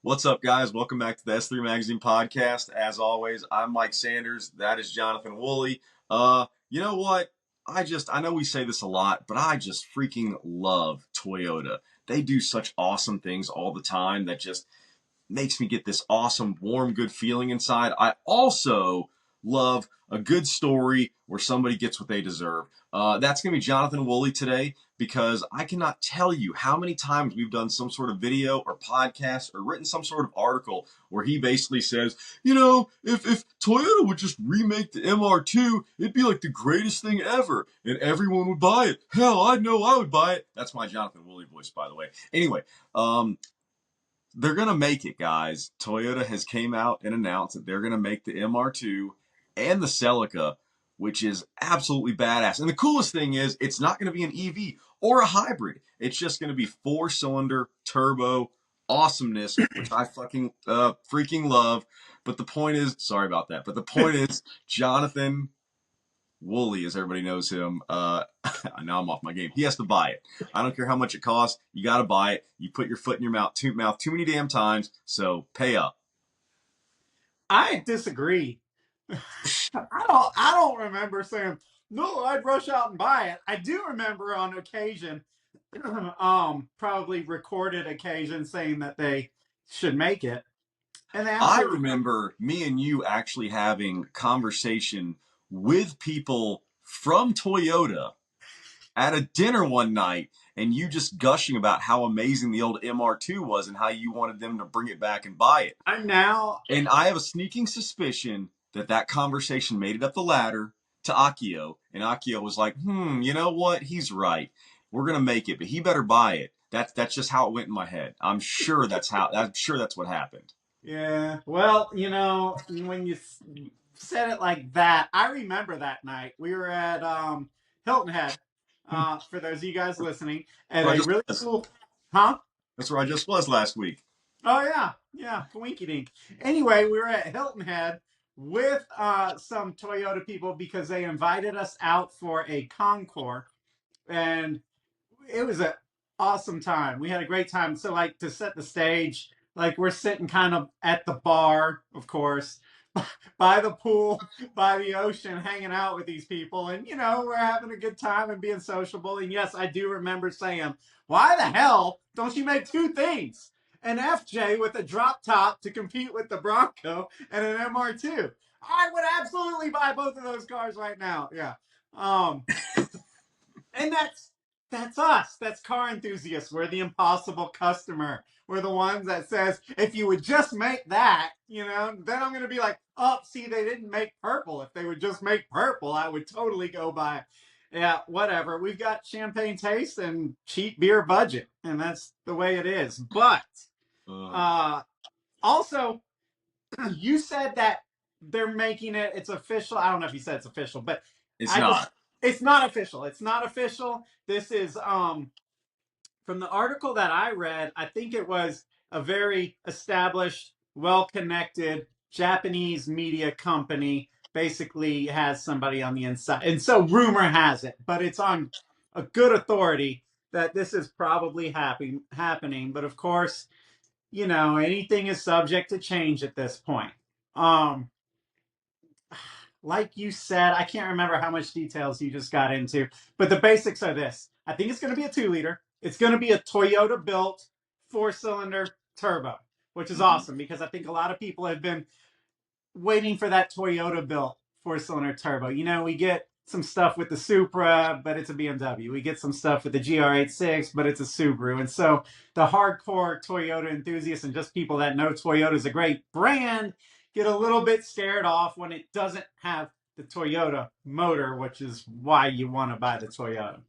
What's up, guys? Welcome back to the S3 Magazine podcast. As always, I'm Mike Sanders. That is Jonathan Woolley. You know what? I know we say this a lot, but I just freaking love Toyota. They do such awesome things all the time that just makes me get this awesome, warm, good feeling inside. I also love a good story where somebody gets what they deserve. That's going to be Jonathan Woolley today because I cannot tell you how many times we've done some sort of video or podcast or written some sort of article where he basically says, if Toyota would just remake the MR2, it'd be like the greatest thing ever and everyone would buy it. Hell, I know I would buy it. That's my Jonathan Woolley voice, by the way. Anyway, they're going to make it, guys. Toyota has came out and announced that they're going to make the MR2 and the CELICA, which is absolutely badass. And the coolest thing is it's not going to be an EV or a hybrid. It's just going to be four-cylinder turbo awesomeness, which I fucking freaking love. But the point is, sorry about that, but the point is, Jonathan Woolley, as everybody knows him, now I'm off my game. He has to buy it. I don't care how much it costs. You got to buy it. You put your foot in your mouth too many damn times. So pay up. I disagree. I don't remember saying, no, I'd rush out and buy it. I do remember on occasion, probably recorded occasion saying that they should make it. And I remember me and you actually having conversation with people from Toyota at a dinner one night and you just gushing about how amazing the old MR2 was and how you wanted them to bring it back and buy it. And I have a sneaking suspicion that conversation made it up the ladder to Akio, and Akio was like, you know what? He's right. We're going to make it, but he better buy it. That's just how it went in my head. I'm sure that's what happened. Yeah. Well, when you said it like that, I remember that night. We were at Hilton Head, for those of you guys listening, and a really cool, huh? That's where I just was last week. Oh yeah, coinky dink. Anyway, we were at Hilton Head with some Toyota people because they invited us out for a Concours, and it was an awesome time. We had a great time. So, like, to set the stage, like, we're sitting kind of at the bar, of course, by the pool, by the ocean, hanging out with these people, and we're having a good time and being sociable. And yes, I do remember saying, "Why the hell don't you make two things? An FJ with a drop top to compete with the Bronco, and an MR2. I would absolutely buy both of those cars right now." Yeah. And that's us. That's car enthusiasts. We're the impossible customer. We're the ones that says, if you would just make that, then I'm going to be like, oh, see, they didn't make purple. If they would just make purple, I would totally go buy it. Yeah, whatever. We've got champagne taste and cheap beer budget, and that's the way it is. But also, you said that they're making it. It's official. I don't know if you said it's official, but it's not. It's not official. It's not official. This is from the article that I read. I think it was a very established, well-connected Japanese media company. Basically, has somebody on the inside, and so rumor has it, but it's on a good authority that this is probably happening. But of course, anything is subject to change at this point. Like you said, I can't remember how much details you just got into, but the basics are this. I think it's going to be a 2-liter. It's going to be a Toyota built 4-cylinder turbo, which is awesome because I think a lot of people have been waiting for that Toyota built 4-cylinder turbo. We get some stuff with the Supra, but it's a BMW. We get some stuff with the GR86, but it's a Subaru. And so the hardcore Toyota enthusiasts and just people that know Toyota is a great brand get a little bit scared off when it doesn't have the Toyota motor, which is why you want to buy the Toyota.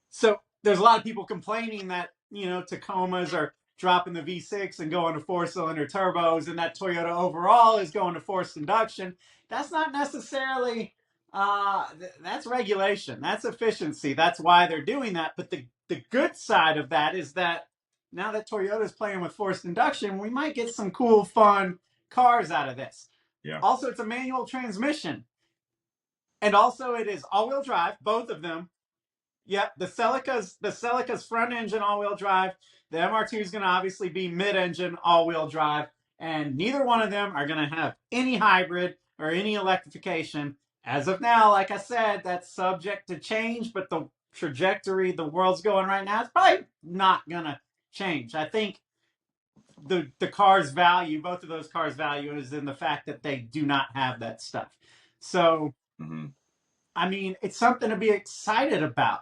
So there's a lot of people complaining that, Tacomas are dropping the V6 and going to 4-cylinder turbos, and that Toyota overall is going to forced induction. That's not necessarily, that's regulation. That's efficiency. That's why they're doing that. But the good side of that is that now that Toyota is playing with forced induction, we might get some cool, fun cars out of this. Yeah. Also, it's a manual transmission. And also it is all-wheel drive, both of them. Yep, the Celica's front engine all-wheel drive. The MR2 is going to obviously be mid-engine all-wheel drive, and neither one of them are going to have any hybrid or any electrification. As of now, like I said, that's subject to change, but the trajectory the world's going right now is probably not going to change. I think the car's value, both of those cars' value, is in the fact that they do not have that stuff. So, Hmm. I mean, it's something to be excited about.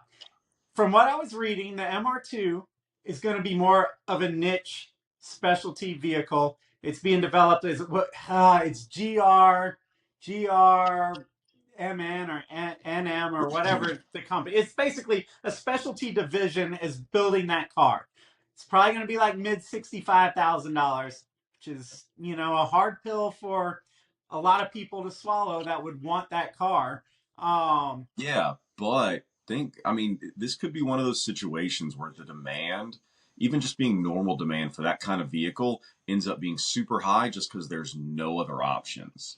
From what I was reading, the MR2 is going to be more of a niche specialty vehicle. It's being developed as what it's GRMN or NM or whatever the company. It's basically a specialty division is building that car. It's probably going to be like mid $65,000, which is a hard pill for a lot of people to swallow that would want that car. Um, Yeah, but I mean, this could be one of those situations where the demand, even just being normal demand for that kind of vehicle, ends up being super high just because there's no other options.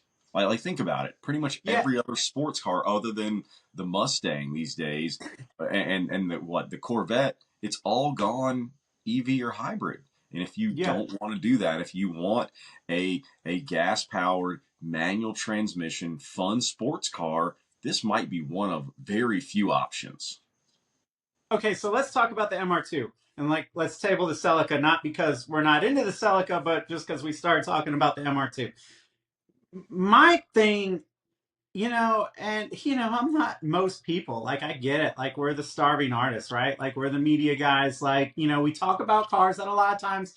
Think about it. Pretty much yeah, every other sports car other than the Mustang these days, and the Corvette, it's all gone EV or hybrid. And if you yeah. don't want to do that, if you want a gas powered manual transmission fun sports car, this might be one of very few options. Okay, so let's talk about the MR2 and let's table the Celica, not because we're not into the Celica, but just because we started talking about the MR2. My thing, and I'm not most people. Like I get it. Like we're the starving artists, right? Like we're the media guys. Like we talk about cars that a lot of times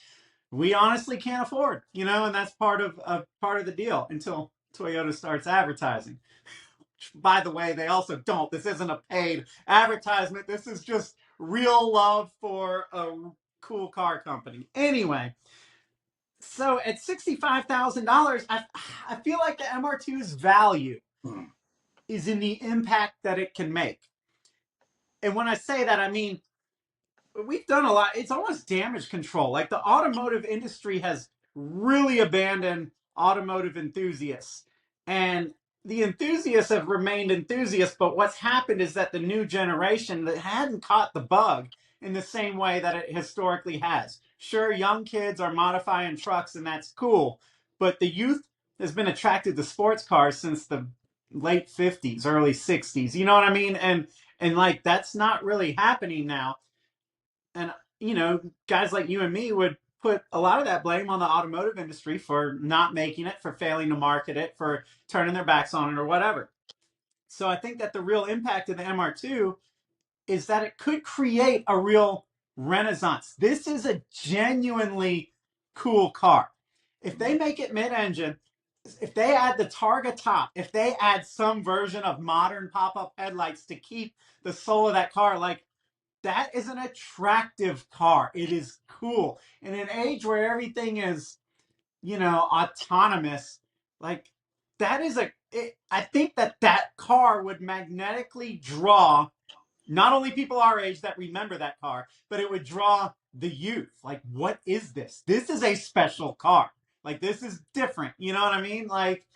we honestly can't afford. And that's part of the deal until Toyota starts advertising. By the way, they also don't. This isn't a paid advertisement. This is just real love for a cool car company. Anyway, so at $65,000, I feel like the MR2's value is in the impact that it can make. And when I say that, I mean we've done a lot. It's almost damage control. Like the automotive industry has really abandoned automotive enthusiasts. And the enthusiasts have remained enthusiasts, but what's happened is that the new generation that hadn't caught the bug in the same way that it historically has. Sure, young kids are modifying trucks and that's cool, but the youth has been attracted to sports cars since the late 50s, early 60s. You know what I mean? And like that's not really happening now. And guys like you and me would put a lot of that blame on the automotive industry for not making it, for failing to market it, for turning their backs on it or whatever. So I think that the real impact of the MR2 is that it could create a real renaissance. This is a genuinely cool car. If they make it mid-engine, if they add the Targa top, if they add some version of modern pop-up headlights to keep the soul of that car, like that is an attractive car. It is cool. In an age where everything is, autonomous, like that is I think that car would magnetically draw not only people our age that remember that car, but it would draw the youth. Like, what is this? This is a special car. Like, this is different. You know what I mean? Like,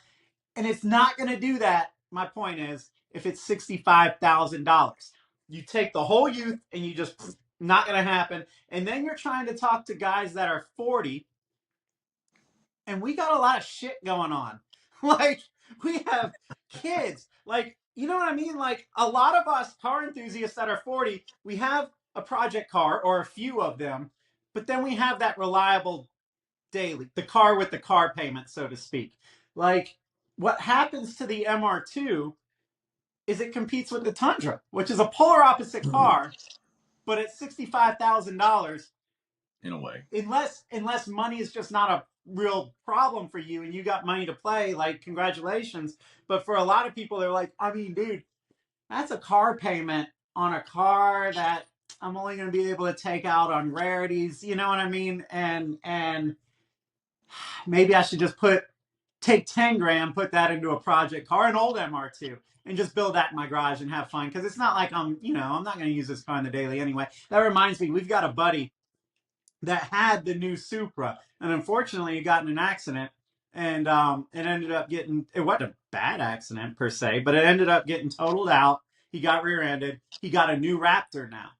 and it's not going to do that. My point is, if it's $65,000, you take the whole youth and you just not going to happen. And then you're trying to talk to guys that are 40, and we got a lot of shit going on. Like we have kids. Like you know what I mean? Like a lot of us car enthusiasts that are 40, we have a project car or a few of them, but then we have that reliable daily, the car with the car payment, so to speak. Like what happens to the MR2 is it competes with the Tundra, which is a polar opposite car, but at $65,000, In a way. unless money is just not a real problem for you and you got money to play, like congratulations. But for a lot of people, they're like, I mean, dude, that's a car payment on a car that I'm only going to be able to take out on rarities. You know what I mean? And maybe I should just take 10 grand, put that into a project car, an old MR2, and just build that in my garage and have fun. Because it's not like I'm not going to use this car in the daily anyway. That reminds me, we've got a buddy that had the new Supra, and unfortunately, he got in an accident, and it ended up getting, it wasn't a bad accident per se, but it ended up getting totaled out. He got rear-ended. He got a new Raptor now.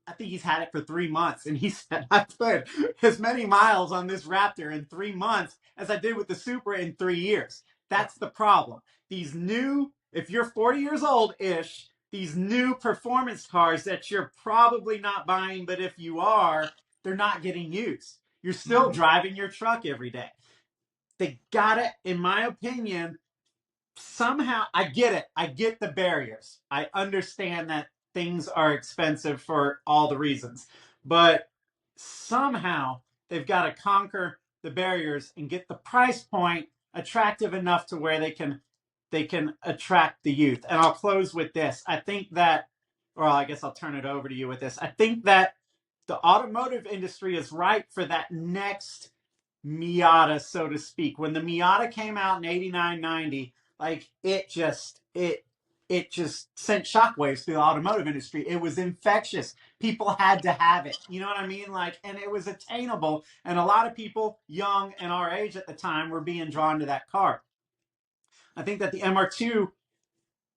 I think he's had it for 3 months, and he said, I put as many miles on this Raptor in 3 months as I did with the Supra in 3 years. That's the problem. These new, if you're 40 years old ish, these new performance cars that you're probably not buying, but if you are, they're not getting used. You're still Mhm. driving your truck every day. They got it, in my opinion, somehow. I get it. I get the barriers. I understand that things are expensive for all the reasons, but somehow they've got to conquer the barriers and get the price point attractive enough to where they can attract the youth. And I'll close with this. I think that, or I guess I'll turn it over to you with this. I think that the automotive industry is ripe for that next Miata, so to speak. When the Miata came out in 89, 90, like it just sent shockwaves through the automotive industry. It was infectious. People had to have it. You know what I mean? Like, and it was attainable. And a lot of people, young and our age at the time, were being drawn to that car. I think that the MR2,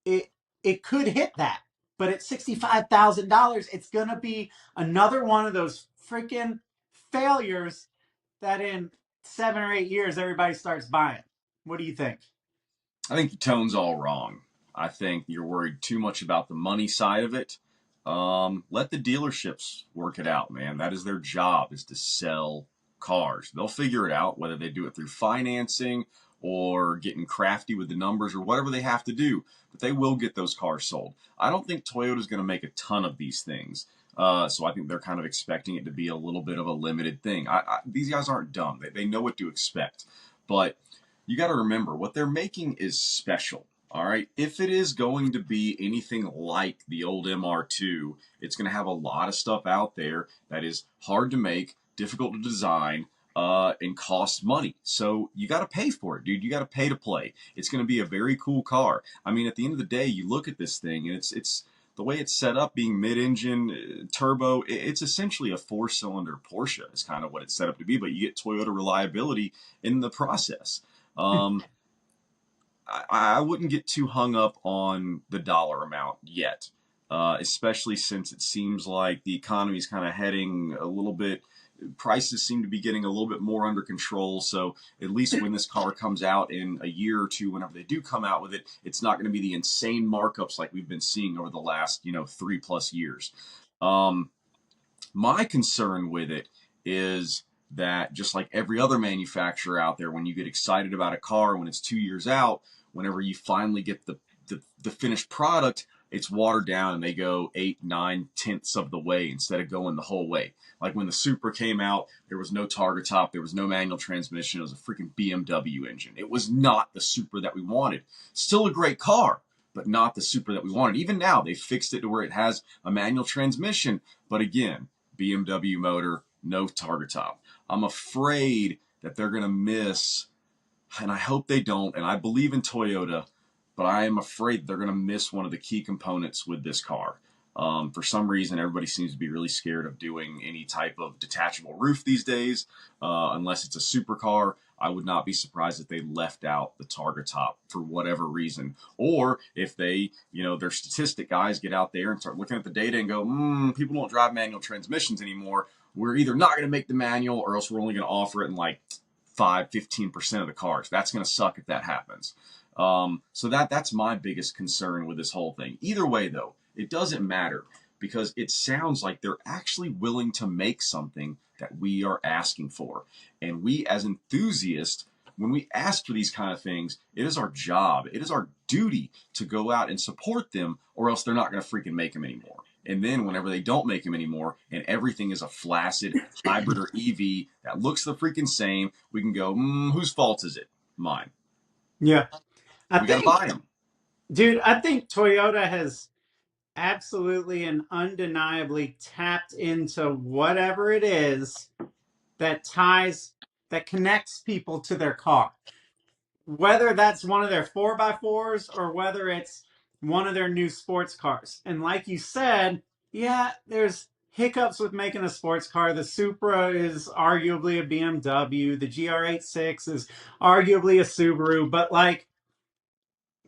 it it could hit that, but at $65,000, it's gonna be another one of those freaking failures that in 7 or 8 years everybody starts buying. What do you think? I think your tone's all wrong. I think you're worried too much about the money side of it. Let the dealerships work it out, man. That is their job, is to sell cars. They'll figure it out, whether they do it through financing or getting crafty with the numbers or whatever they have to do. But they will get those cars sold. I don't think Toyota's going to make a ton of these things. So I think they're kind of expecting it to be a little bit of a limited thing. These guys aren't dumb. They know what to expect. But you got to remember what they're making is special. All right. If it is going to be anything like the old MR2, it's going to have a lot of stuff out there that is hard to make, difficult to design, and costs money. So you got to pay for it, dude. You got to pay to play. It's going to be a very cool car. I mean, at the end of the day, you look at this thing and it's the way it's set up, being mid-engine, turbo. It's essentially a four-cylinder Porsche. Is kind of what it's set up to be, but you get Toyota reliability in the process. Um, I wouldn't get too hung up on the dollar amount yet, especially since it seems like the economy is kind of heading a little bit. Prices seem to be getting a little bit more under control. So at least when this car comes out in a year or two, whenever they do come out with it, it's not going to be the insane markups like we've been seeing over the last 3+ years. Um, my concern with it is that just like every other manufacturer out there, when you get excited about a car when it's 2 years out, whenever you finally get the finished product, it's watered down and they go 8, 9 tenths of the way instead of going the whole way. Like when the Supra came out, there was no target top, there was no manual transmission, it was a freaking BMW engine. It was not the Supra that we wanted. Still a great car, but not the Supra that we wanted. Even now, they fixed it to where it has a manual transmission, but again, BMW motor, no target top. I'm afraid that they're going to miss, and I hope they don't, and I believe in Toyota, but I am afraid they're going to miss one of the key components with this car. For some reason, everybody seems to be really scared of doing any type of detachable roof these days, unless it's a supercar. I would not be surprised if they left out the target top for whatever reason. Or if they, their statistic guys get out there and start looking at the data and go, people don't drive manual transmissions anymore. We're either not going to make the manual or else we're only going to offer it in like 5-15% of the cars. That's going to suck if that happens. So that's my biggest concern with this whole thing. Either way, though, it doesn't matter because it sounds like they're actually willing to make something that we are asking for. And we, as enthusiasts, when we ask for these kind of things, it is our job, it is our duty to go out and support them, or else they're not going to freaking make them anymore. And then whenever they don't make them anymore and everything is a flaccid hybrid or EV that looks the freaking same, we can go, whose fault is it? Mine. Yeah. I We got to think, buy them. dude, I think Toyota has absolutely and undeniably tapped into whatever it is that connects people to their car. Whether that's one of their 4x4s or whether it's one of their new sports cars. And like you said, yeah, there's hiccups with making a sports car. The Supra is arguably a BMW. The GR86 is arguably a Subaru, but like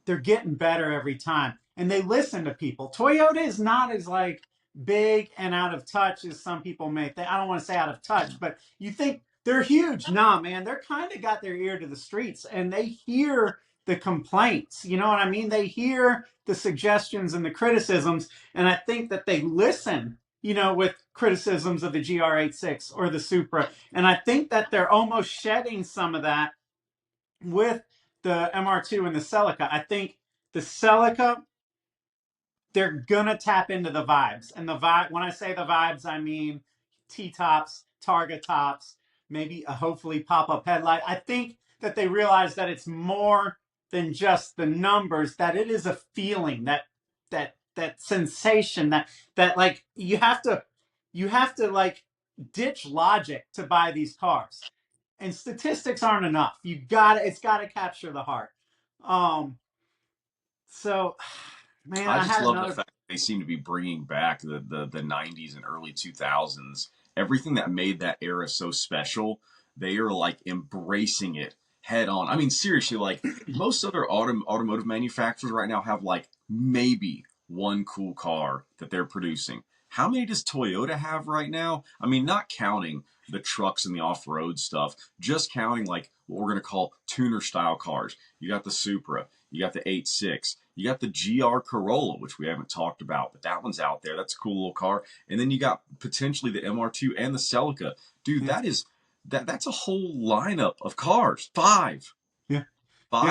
they're getting better every time. and they listen to people. Toyota is not as like big and out of touch as some people may think. I don't want to say out of touch, but you think they're huge. Nah, man, they're kind of got their ear to the streets and they hear the complaints. You know what I mean? They hear the suggestions and the criticisms, and I think that they listen, with criticisms of the GR86 or the Supra. And I think that they're almost shedding some of that with the MR2 and the Celica. I think the Celica, they're gonna tap into the vibes. And the vibe, when I say the vibes, I mean T-tops, Targa tops, maybe a hopefully pop-up headlight. I think that they realize that it's more than just the numbers, that it is a feeling, that sensation, that like you have to like ditch logic to buy these cars. And statistics aren't enough. It's gotta capture the heart. Um, so man, I I just had love the another. fact that they seem to be bringing back the 90s and early 2000s. Everything that made that era so special, they are like embracing it head on. I mean, seriously, like most other automotive manufacturers right now have like maybe one cool car that they're producing. How many does Toyota have right now? I mean, not counting the trucks and the off road stuff, just counting like what we're going to call tuner style cars. You got the Supra, you got the 86, you got the GR Corolla, which we haven't talked about, but that one's out there. That's a cool little car. And then you got potentially the MR2 and the Celica. Dude, Yeah, that's a whole lineup of cars. Five. yeah, yeah.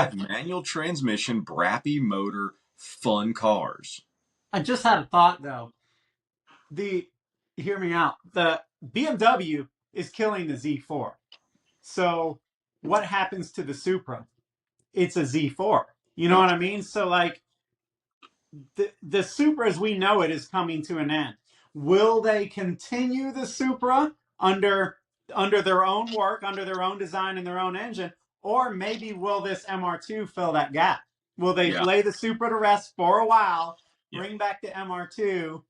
Five manual transmission, brappy motor, fun cars. I just had a thought though. The Hear me out. The BMW is killing the Z4. So what happens to the Supra? It's a Z4. You know Yep. what I mean? So like the Supra as we know it is coming to an end. Will they continue the Supra under their own work, under their own design and their own engine, or maybe will this MR2 fill that gap? Will they Yeah. lay the Supra to rest for a while, Yeah. bring back the MR2?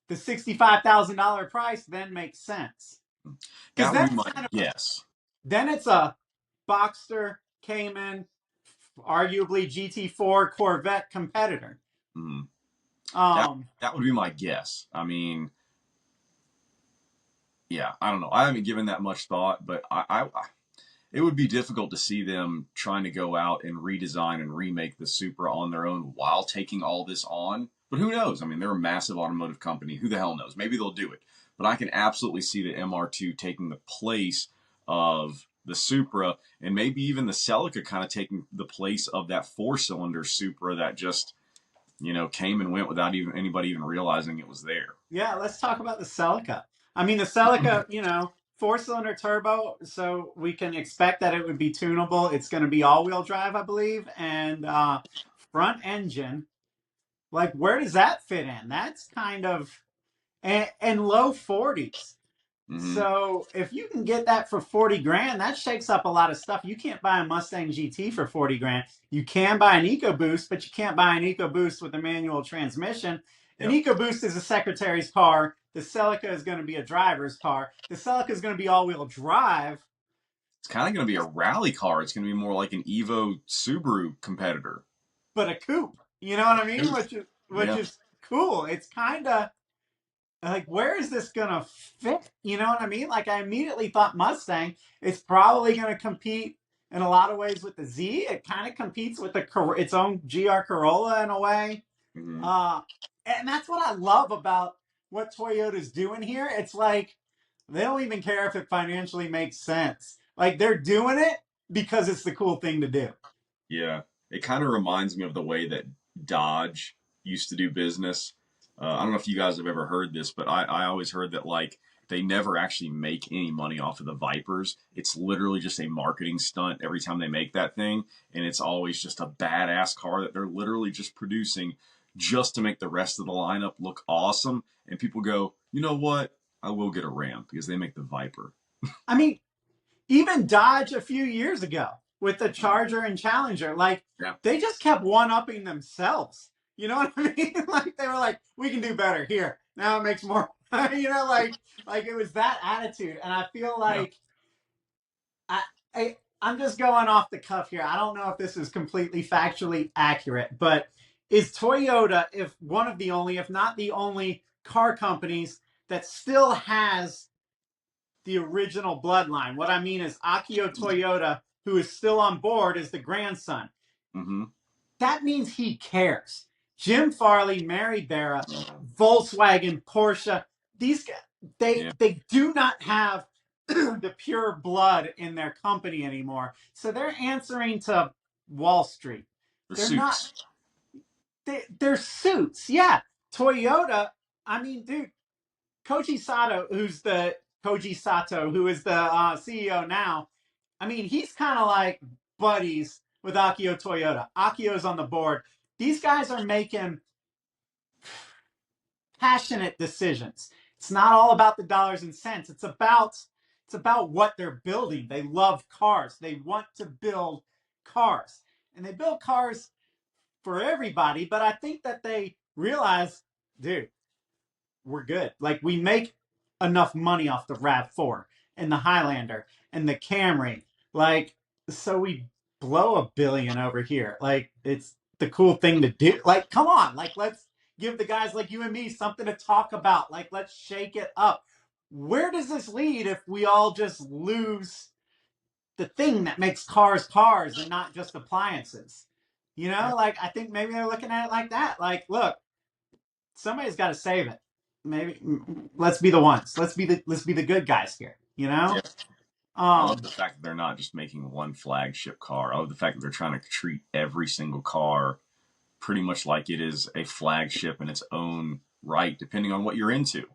The $65,000 price then makes sense because That would then be it's my kind of guess. then it's a Boxster, Cayman, arguably GT4 Corvette competitor. Mm. That Um, that would be my guess. I mean, yeah, I don't know. I haven't given that much thought, but it would be difficult to see them trying to go out and redesign and remake the Supra on their own while taking all this on. But who knows? I mean, they're a massive automotive company. Who the hell knows? Maybe they'll do it. But I can absolutely see the MR2 taking the place of the Supra, and maybe even the Celica kind of taking the place of that four-cylinder Supra that just came and went without even anybody even realizing it was there. yeah, let's talk about the Celica. I mean, the Celica, four-cylinder turbo, so we can expect that it would be tunable. It's going to be all-wheel drive, I believe, and front engine. Like, where does that fit in? That's kind of and low 40s. Mm-hmm. So if you can get that for 40 grand, that shakes up a lot of stuff. You can't buy a Mustang GT for 40 grand. You can buy an EcoBoost, but you can't buy an EcoBoost with a manual transmission. An Yep. EcoBoost is a secretary's car. The Celica is going to be a driver's car. The Celica is going to be all-wheel drive, It's kind of going to be a rally car. It's going to be more like an Evo Subaru competitor. but a coupe. You know what I mean? Coupe. Which Yeah. is cool. It's kind of like, where is this gonna fit? You know what I mean? Like, I immediately thought Mustang. It's probably gonna compete in a lot of ways with the Z. It kind of competes with its own GR Corolla in a way. Mm-hmm. uh and that's what I love about what Toyota's doing here. It's like they don't even care if it financially makes sense. Like, they're doing it because it's the cool thing to do. Yeah. It kind of reminds me of the way that Dodge used to do business. I don't know if you guys have ever heard this, but I always heard that like they never actually make any money off of the Vipers. It's literally just a marketing stunt every time they make that thing. And it's always just a badass car that they're literally just producing just to make the rest of the lineup look awesome. And people go, you know what? I will get a Ram because they make the Viper. I mean, even Dodge a few years ago with the Charger and Challenger, like, Yeah. they just kept one upping themselves. You know what I mean? Like, they were like, we can do better here. Now it makes more. Like it was that attitude. And I feel Yeah. like I'm just going off the cuff here. I don't know if this is completely factually accurate, but is Toyota, if one of the only, if not the only car companies that still has the original bloodline. What I mean is Akio Toyoda, who is still on board, is the grandson. Mm-hmm. That means he cares. Jim Farley, Mary Barra, Um, Volkswagen, Porsche, these guys, yeah, they do not have the pure blood in their company anymore. So they're answering to Wall Street. they're They're not, suits. they're suits. Yeah. Toyota, I mean, dude, Koji Sato, Koji Sato, who is the CEO now, I mean, he's kind of like buddies with Akio Toyoda. Akio's on the board. These guys are making passionate decisions. It's not all about the dollars and cents. It's about what they're building. They love cars. They want to build cars. And they build cars for everybody, but I think that they realize, dude, we're good. Like we make enough money off the RAV4 and the Highlander and the Camry. Like, so we blow $1 billion over here. Like, it's the cool thing to do. Like, come on. Like, let's give the guys like you and me something to talk about. Like, let's shake it up. Where does this lead if we all just lose the thing that makes cars cars and not just appliances? You Yeah, know, like I think maybe they're looking at it like that. Like, look, somebody's got to save it. Maybe let's be the ones. Let's be the good guys here. You know. yeah. I love Um. the fact that they're not just making one flagship car. I love the fact that they're trying to treat every single car pretty much like it is a flagship in its own right, depending on what you're into.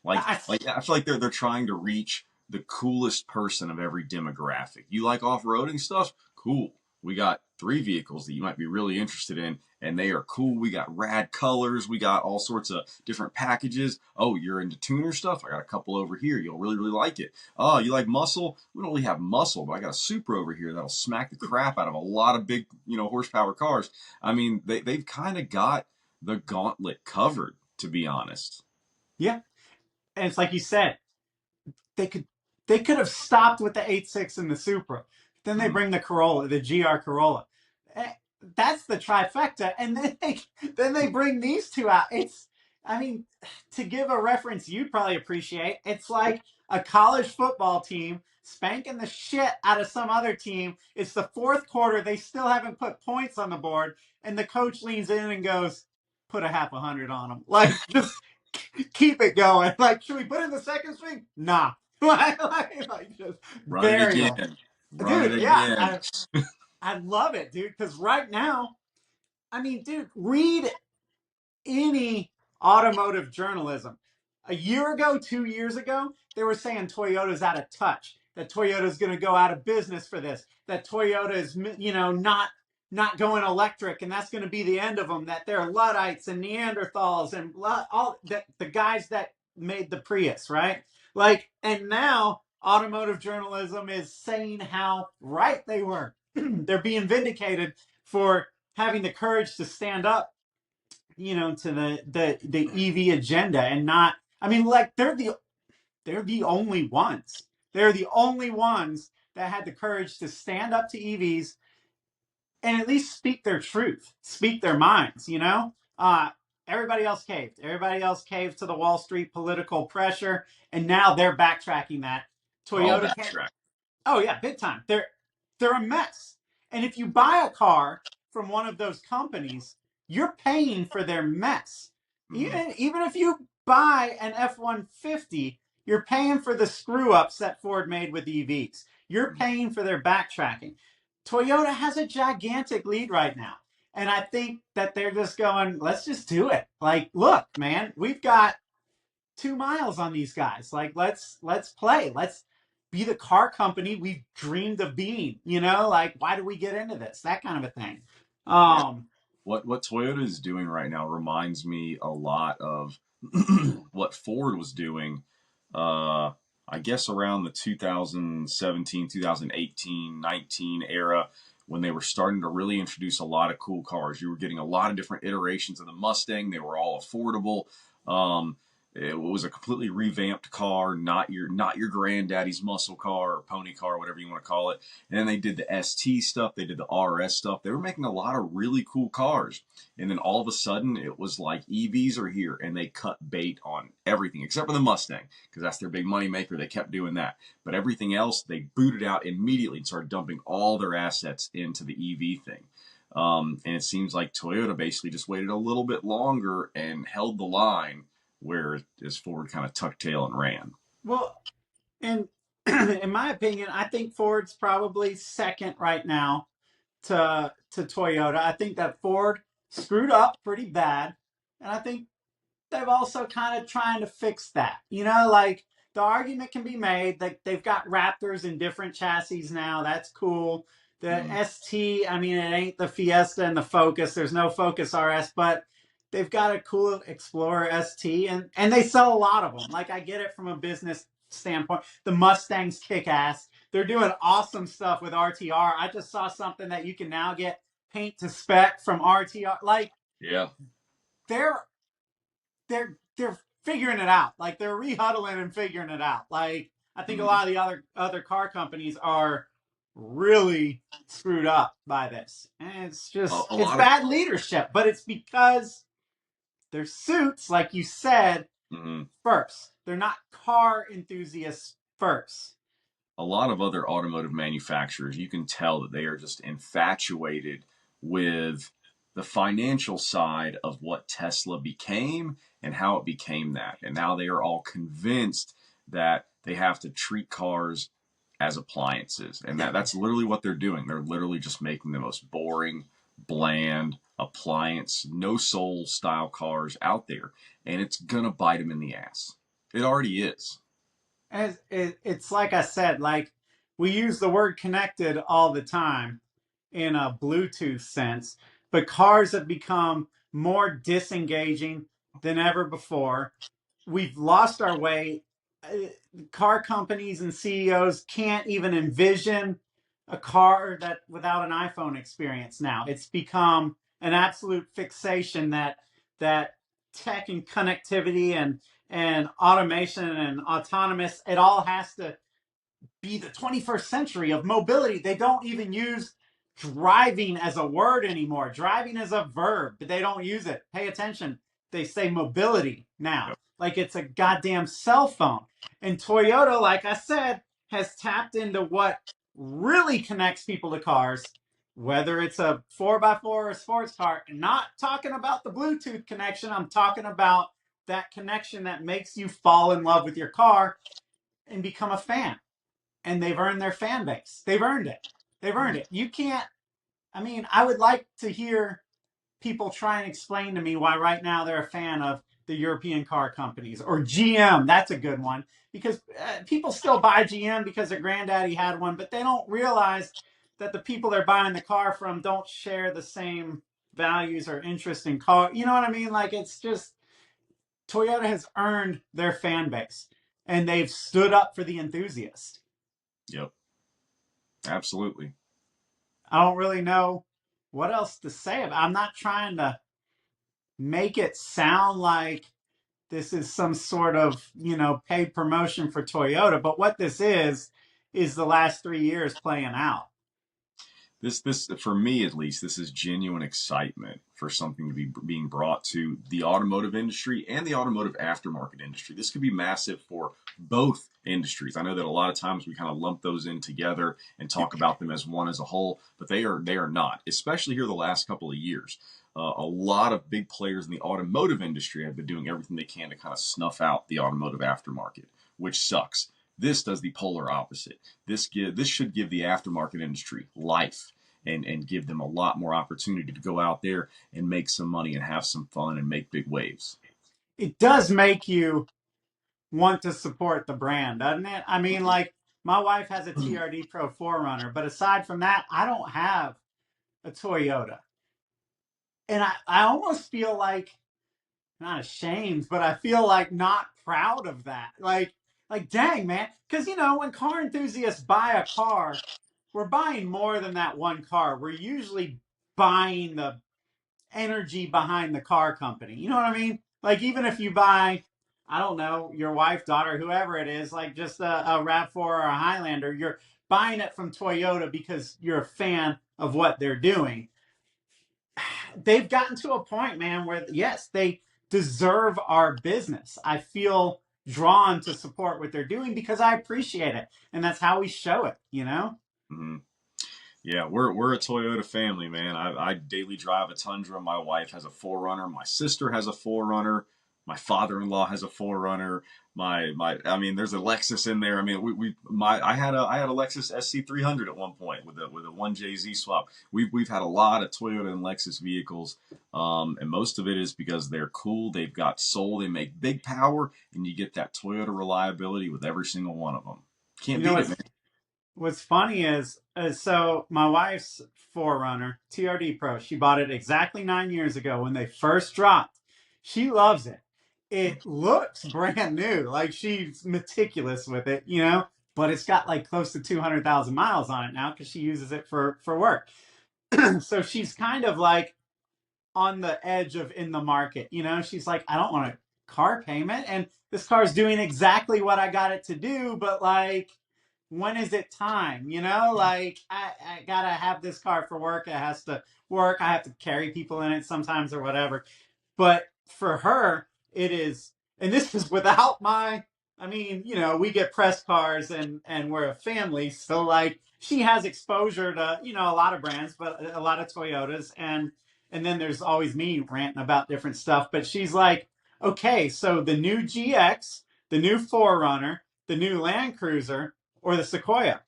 Like, I, like I feel like they're trying to reach the coolest person of every demographic. You like off-roading stuff? Cool. We got 3 vehicles that you might be really interested in, and they are cool. We got rad colors. We got all sorts of different packages. Oh, you're into tuner stuff? I got a couple over here. You'll really, really like it. Oh, you like muscle? We don't really have muscle, but I got a Supra over here that'll smack the crap out of a lot of big, horsepower cars. I mean, they've kind of got the gauntlet covered, to be honest. yeah, and it's like you said, they could they could have stopped with the 86 and the Supra. Then they Mm. bring the Corolla, the GR Corolla. Eh, That's the trifecta, and then they bring these two out. I mean, to give a reference you'd probably appreciate, it's like a college football team spanking the shit out of some other team. It's the fourth quarter, they still haven't put points on the board, and the coach leans in and goes, "Put a half a hundred on them." Like just keep it going. Like, should we put in the second string? Nah. like just Run it bury them. again. Run it Dude, yeah, again. I love it, dude. Because right now, I mean, dude, read any automotive journalism. A year ago, 2 years ago, they were saying Toyota's out of touch. That Toyota's going to go out of business for this. That Toyota is, not going electric, and that's going to be the end of them. That they're Luddites and Neanderthals and all the guys that made the Prius, right? Like, and now automotive journalism is saying how right they were. They're being vindicated for having the courage to stand up, to the EV agenda and not. I mean, like they're the only ones. They're the only ones that had the courage to stand up to EVs and at least speak their truth, speak their minds. Everybody else caved. Everybody else caved to the Wall Street political pressure, and now they're backtracking that. We're all Toyota can't. backtrack. Oh yeah, big time. They're a mess. And if you buy a car from one of those companies, you're paying for their mess. Mm-hmm. Even if you buy an F-150, you're paying for the screw ups that Ford made with EVs. You're paying for their backtracking. Toyota has a gigantic lead right now. And I think that they're just going, let's just do it. Like, look, man, we've got 2 miles on these guys. Like, let's play. Let's be the car company we've dreamed of being. Like, why do we get into this? That kind of a thing. Yeah. Um, What Toyota is doing right now reminds me a lot of what Ford was doing. Uh, I guess around the 2017, 2018, 19 era, when they were starting to really introduce a lot of cool cars. You were getting a lot of different iterations of the Mustang. They were all affordable. Um, It was a completely revamped car, not your granddaddy's muscle car or pony car, whatever you want to call it. And then they did the ST stuff, they did the RS stuff. They were making a lot of really cool cars. And then all of a sudden, it was like EVs are here, and they cut bait on everything except for the Mustang because that's their big money maker. They kept doing that, but everything else they booted out immediately and started dumping all their assets into the EV thing. And it seems like Toyota basically just waited a little bit longer and held the line, whereas Ford kind of tucked tail and ran. Well, and in my opinion, I think Ford's probably second right now to Toyota. I think that Ford screwed up pretty bad, and I think they've also kind of trying to fix that. You know, like the argument can be made that they've got Raptors in different chassis now. That's cool. The Mm, ST, I mean, it ain't the Fiesta and the Focus. There's no Focus RS, but they've got a cool Explorer ST, and they sell a lot of them. Like I get it from a business standpoint. The Mustangs kick ass. They're doing awesome stuff with RTR. I just saw something that you can now get paint to spec from RTR. Like yeah. they're they're figuring it out. Like they're rehuddling and figuring it out. Like I think a Mm. lot of the other car companies are really screwed up by this. And it's A, just a it's lot of. bad leadership, but it's because their suits, like you said, Mm, first. They're not car enthusiasts first. a lot of other automotive manufacturers, you can tell that they are just infatuated with the financial side of what Tesla became and how it became that. And now they are all convinced that they have to treat cars as appliances. And that's literally what they're doing. They're literally just making the most boring, bland, appliance, no soul style cars out there. And it's going to bite them in the ass. It already is. And it's like I said, like we use the word connected all the time in a Bluetooth sense, but cars have become more disengaging than ever before. We've lost our way. Car companies and CEOs can't even envision a car that without an iPhone experience now. It's become an absolute fixation that tech and connectivity and automation and autonomous, it all has to be the 21st century of mobility. They don't even use driving as a word anymore. Driving is a verb, but they don't use it. Pay attention. They say mobility now, Yep. like it's a goddamn cell phone. And Toyota, like I said, has tapped into what really connects people to cars, whether it's a 4x4 or a sports car. And not talking about the Bluetooth connection. I'm talking about that connection that makes you fall in love with your car and become a fan, and they've earned their fan base. They've earned it. They've earned it. You can't. I mean, I would like to hear people try and explain to me why right now they're a fan of the European car companies or GM. That's a good one because people still buy GM because their granddaddy had one, but they don't realize that the people they're buying the car from don't share the same values or interest in car. You know what I mean? Like it's just Toyota has earned their fan base and they've stood up for the enthusiast. Yep. Absolutely. I don't really know what else to say about it. I'm not trying to make it sound like this is some sort of, paid promotion for Toyota, but what this is the last 3 years playing out. This for me at least, this is genuine excitement for something to be being brought to the automotive industry and the automotive aftermarket industry. This could be massive for both industries. I know that a lot of times we kind of lump those in together and talk about them as one as a whole, but they are not. Especially here the last couple of years, a lot of big players in the automotive industry have been doing everything they can to kind of snuff out the automotive aftermarket, which sucks. This does the polar opposite. This should give the aftermarket industry life and give them a lot more opportunity to go out there and make some money and have some fun and make big waves. It does make you want to support the brand, doesn't it? I mean, like my wife has a TRD Pro 4Runner, but aside from that, I don't have a Toyota. And I almost feel like not ashamed, but I feel like not proud of that. Like dang, man. Because when car enthusiasts buy a car, we're buying more than that one car. We're usually buying the energy behind the car company. You know what I mean? Like even if you buy, I don't know, your wife, daughter, whoever it is, like just a RAV4 or a Highlander, you're buying it from Toyota because you're a fan of what they're doing. They've gotten to a point, man, where yes, they deserve our business. I feel drawn to support what they're doing because I appreciate it. And that's how we show it, you know? Hmm. Yeah, we're a Toyota family, man. I daily drive a Tundra. My wife has a Forerunner. My sister has a Forerunner. My father-in-law has a Forerunner. I mean, there's a Lexus in there. I mean, I had a Lexus SC300 at one point with a 1JZ swap. We've had a lot of Toyota and Lexus vehicles, and most of it is because they're cool. They've got soul. They make big power, and you get that Toyota reliability with every single one of them. You Can't know beat it, man. what's funny is so my wife's Forerunner TRD Pro, she bought it exactly 9 years ago when they first dropped. She loves it. It looks brand new, like she's meticulous with it, you know. But it's got like close to 200,000 miles on it now because she uses it for work. So she's kind of like on the edge of in the market. You know, she's like, I don't want a car payment, and this car is doing exactly what I got it to do, but like, when is it time? You know, like I gotta have this car for work. It has to work. I have to carry people in it sometimes or whatever. But for her, it is, and this is without my. I mean, you know, we get press cars and we're a family, so like she has exposure to a lot of brands, but a lot of Toyotas, and then there's always me ranting about different stuff. But she's like, okay, so the new GX, the new Forerunner, the new Land Cruiser, or the Sequoia.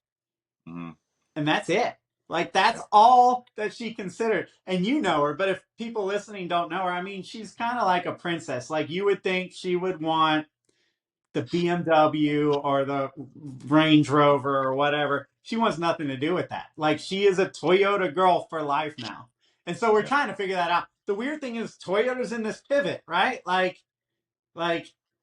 Hmm. And that's it. Like, that's all that she considered. And you know her, but if people listening don't know her, I mean, she's kind of like a princess. Like, you would think she would want the BMW or the Range Rover or whatever. She wants nothing to do with that. Like, she is a Toyota girl for life now. And so we're Yeah. trying to figure that out. The weird thing is Toyota's in this pivot, right? Like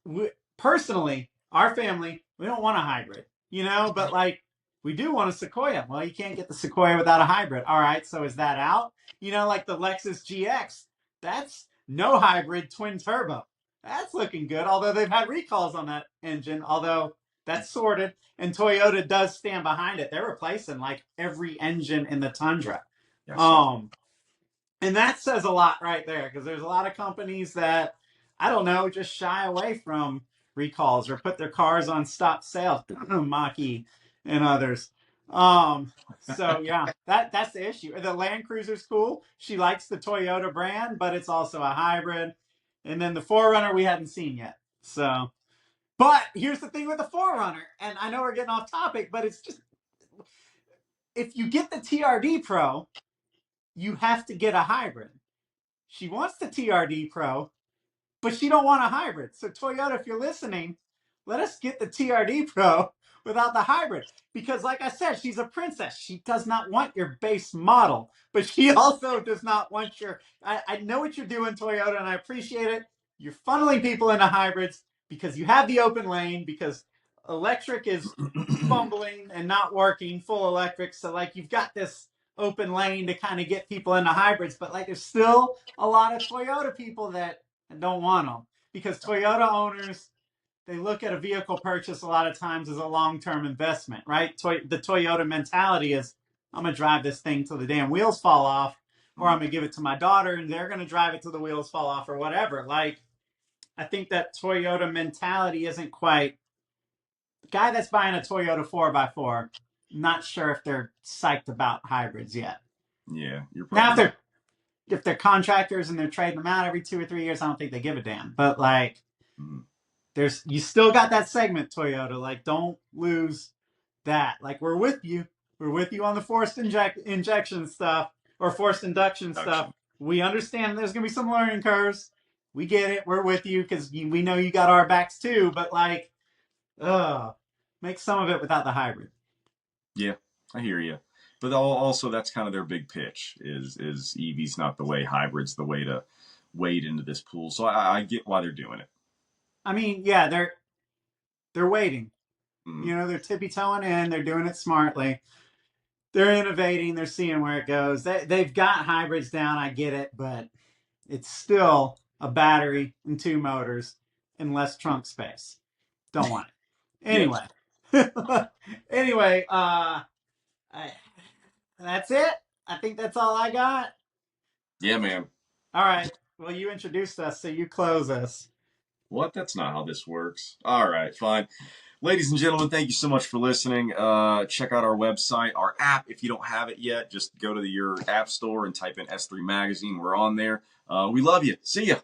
we, personally, our family, we don't want a hybrid, you know, but like we do want a Sequoia. Well, you can't get the Sequoia without a hybrid. All right, so is that out? You know, like the Lexus GX, that's no hybrid twin turbo. That's looking good, although they've had recalls on that engine, although that's sorted. And Toyota does stand behind it. They're replacing like every engine in the Tundra. Yeah, I saw. Um, and that says a lot right there because there's a lot of companies that, I don't know, just shy away from recalls or put their cars on stop sale, Maki and others. So yeah, that's the issue. The Land Cruiser's cool. She likes the Toyota brand, but it's also a hybrid. And then the Forerunner we hadn't seen yet. So, but here's the thing with the Forerunner, and I know we're getting off topic, but it's just, if you get the TRD Pro, you have to get a hybrid. She wants the TRD Pro, but she don't want a hybrid. So Toyota, if you're listening, let us get the TRD Pro without the hybrid. Because like I said, she's a princess. She does not want your base model, but she also does not want I know what you're doing, Toyota, and I appreciate it. You're funneling people into hybrids because you have the open lane, because electric is fumbling and not working, full electric. So like you've got this open lane to kind of get people into hybrids, but like there's still a lot of Toyota people that don't want them because Toyota owners, they look at a vehicle purchase a lot of times as a long-term investment, right? The Toyota mentality is, I'm gonna drive this thing till the damn wheels fall off, or I'm Mhm. gonna give it to my daughter and they're gonna drive it till the wheels fall off or whatever. Like, I think that Toyota mentality isn't quite, the guy that's buying a Toyota 4x4, not sure if they're psyched about hybrids yet. Yeah, you're Now, probably right. if they're contractors and they're trading them out every 2 or 3 years, I don't think they give a damn. But like, Mhm. there's, you still got that segment, Toyota. Like, don't lose that. Like, we're with you. We're with you on the forced injection stuff or forced induction stuff. Production. We understand there's gonna be some learning curves. We get it. We're with you because we know you got our backs too. But like, make some of it without the hybrid. Yeah, I hear you. But also, that's kind of their big pitch: is EV's not the way, hybrids the way to wade into this pool. So I get why they're doing it. I mean, yeah, they're waiting. Mm. You know, they're tippy toeing in. They're doing it smartly. They're innovating. They're seeing where it goes. They've got hybrids down. I get it, but it's still a battery and two motors. and less trunk space. Don't want it. Yes. Anyway. Anyway, that's it. I think that's all I got. Yeah, man. All right. Well, you introduced us, so you close us. What? That's not how this works. All right, fine. Ladies and gentlemen, thank you so much for listening. Check out our website, our app. If you don't have it yet, just go to your app store and type in S3 Magazine. We're on there. We love you. See ya.